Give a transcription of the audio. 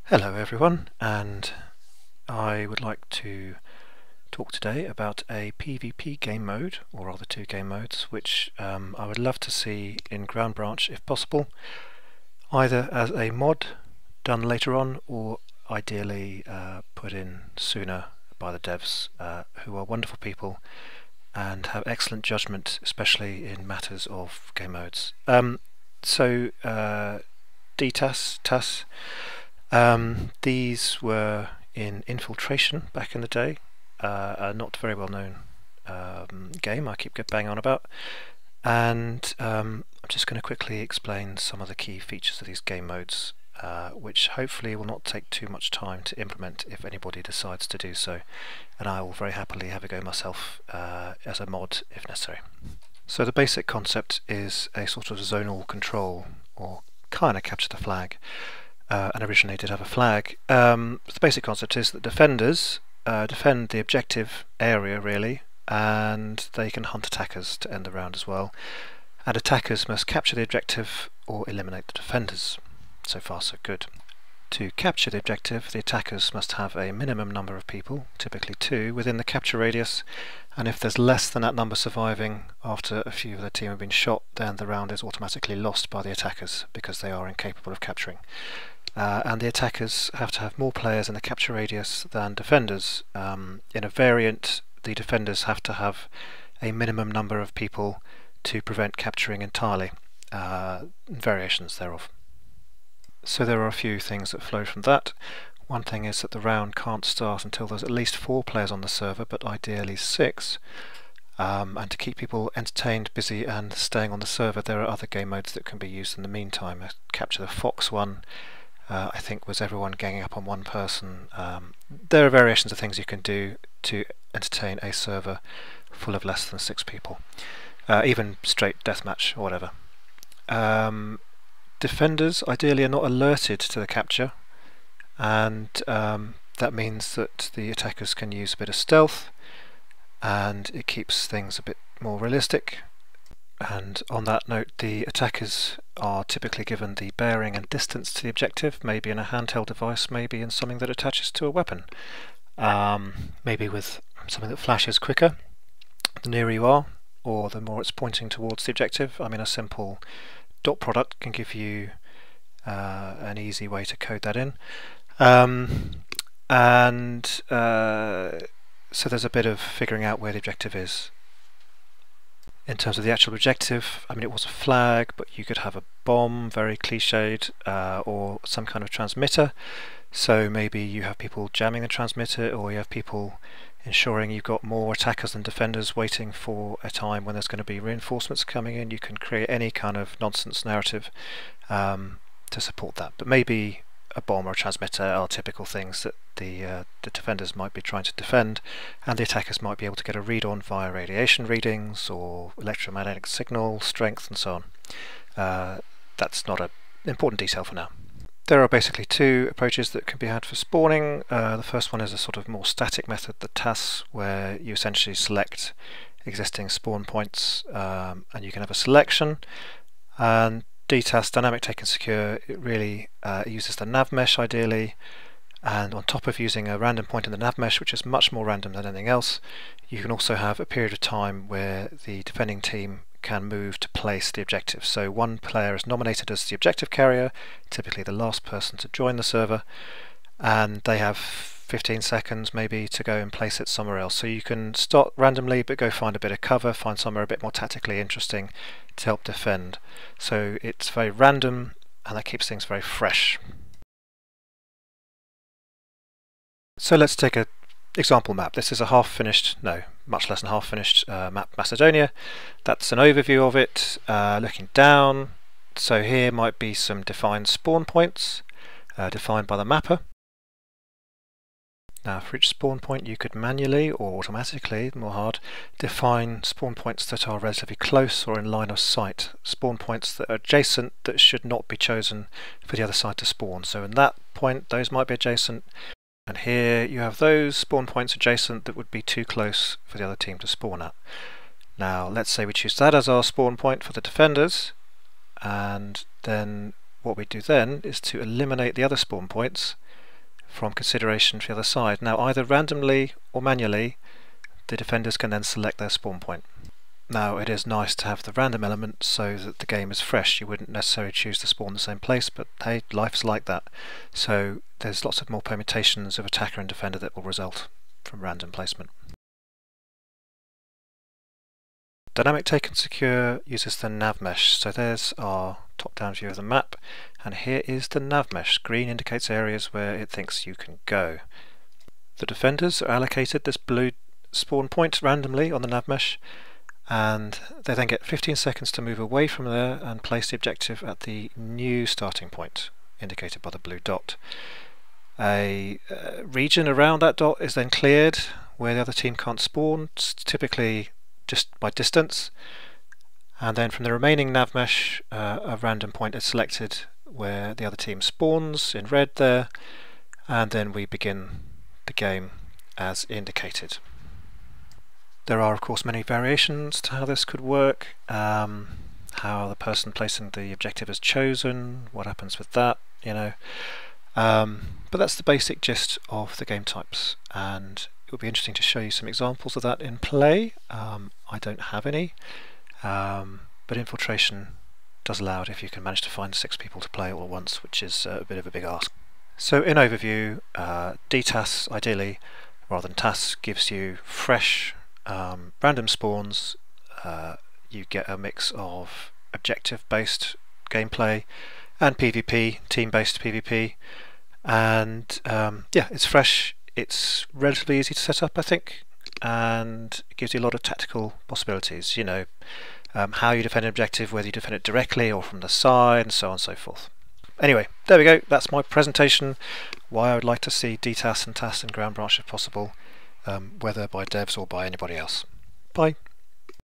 Hello everyone, and I would like to talk today about a PvP game mode, or rather two game modes, which I would love to see in Ground Branch if possible, either as a mod done later on or ideally put in sooner by the devs, who are wonderful people and have excellent judgment, especially in matters of game modes. DTAS, TAS. These were in Infiltration back in the day, a not very well known game I keep banging on about, and I'm just going to quickly explain some of the key features of these game modes, which hopefully will not take too much time to implement if anybody decides to do so, and I will very happily have a go myself as a mod if necessary. So the basic concept is a sort of zonal control, or kind of capture the flag. And originally did have a flag. The basic concept is that defenders defend the objective area really, and they can hunt attackers to end the round as well. And attackers must capture the objective or eliminate the defenders. So far so good. To capture the objective, the attackers must have a minimum number of people, typically 2, within the capture radius, and if there's less than that number surviving after a few of the team have been shot, then the round is automatically lost by the attackers because they are incapable of capturing. And the attackers have to have more players in the capture radius than defenders. In a variant, the defenders have to have a minimum number of people to prevent capturing entirely, variations thereof. So there are a few things that flow from that. One thing is that the round can't start until there's at least 4 players on the server, but ideally 6. And to keep people entertained, busy and staying on the server, there are other game modes that can be used in the meantime. Capture the Fox one, I think, was everyone ganging up on one person. There are variations of things you can do to entertain a server full of less than 6 people, even straight deathmatch or whatever. Defenders ideally are not alerted to the capture, and that means that the attackers can use a bit of stealth, and it keeps things a bit more realistic. And on that note, the attackers are typically given the bearing and distance to the objective, maybe in a handheld device, maybe in something that attaches to a weapon, maybe with something that flashes quicker the nearer you are, or the more it's pointing towards the objective. I mean, a simple dot product can give you an easy way to code that in. So there's a bit of figuring out where the objective is. In terms of the actual objective, I mean, it was a flag, but you could have a bomb, very cliched, or some kind of transmitter. So maybe you have people jamming the transmitter, or you have people ensuring you've got more attackers than defenders waiting for a time when there's going to be reinforcements coming in. You can create any kind of nonsense narrative to support that. But maybe a bomb or a transmitter are typical things that the defenders might be trying to defend, and the attackers might be able to get a read on via radiation readings or electromagnetic signal strength and so on. That's not an important detail for now. There are basically 2 approaches that can be had for spawning. The first one is a sort of more static method, the TAS, where you essentially select existing spawn points, and you can have a selection. And DTAS, Dynamic Take and Secure, it really uses the nav mesh ideally, and on top of using a random point in the nav mesh, which is much more random than anything else, you can also have a period of time where the defending team can move to place the objective. So one player is nominated as the objective carrier, typically the last person to join the server, and they have 15 seconds maybe to go and place it somewhere else. So you can start randomly but go find a bit of cover, find somewhere a bit more tactically interesting to help defend. So it's very random, and that keeps things very fresh. So let's take an example map. This is a half-finished, no, much less than half-finished map, Macedonia. That's an overview of it, looking down. So here might be some defined spawn points, defined by the mapper. Now for each spawn point you could manually or automatically, more hard, define spawn points that are relatively close or in line of sight. Spawn points that are adjacent that should not be chosen for the other side to spawn. So in that point those might be adjacent. And here you have those spawn points adjacent that would be too close for the other team to spawn at. Now let's say we choose that as our spawn point for the defenders, and then what we do then is to eliminate the other spawn points from consideration for the other side. Now, either randomly or manually, the defenders can then select their spawn point. Now, it is nice to have the random element so that the game is fresh. You wouldn't necessarily choose to spawn in the same place, but hey, life's like that. So there's lots of more permutations of attacker and defender that will result from random placement. Dynamic Take and Secure uses the nav mesh. So there's our top-down view of the map, and here is the nav mesh. Green indicates areas where it thinks you can go. The defenders are allocated this blue spawn point randomly on the nav mesh, and they then get 15 seconds to move away from there and place the objective at the new starting point, indicated by the blue dot. A region around that dot is then cleared where the other team can't spawn, typically just by distance, and then from the remaining nav mesh a random point is selected where the other team spawns in red there, and then we begin the game as indicated. There are of course many variations to how this could work, how the person placing the objective is chosen, what happens with that, but that's the basic gist of the game types, and it would be interesting to show you some examples of that in play. I don't have any, but Infiltration does allow it if you can manage to find 6 people to play all at once, which is a bit of a big ask. So in overview, DTAS ideally rather than TAS gives you fresh random spawns. You get a mix of objective-based gameplay and PvP, team-based PvP, and yeah, it's fresh. It's relatively easy to set up, I think, and it gives you a lot of tactical possibilities. How you defend an objective, whether you defend it directly or from the side, and so on and so forth. Anyway, there we go. That's my presentation. Why I would like to see DTAS and TAS and Ground Branch if possible, whether by devs or by anybody else. Bye.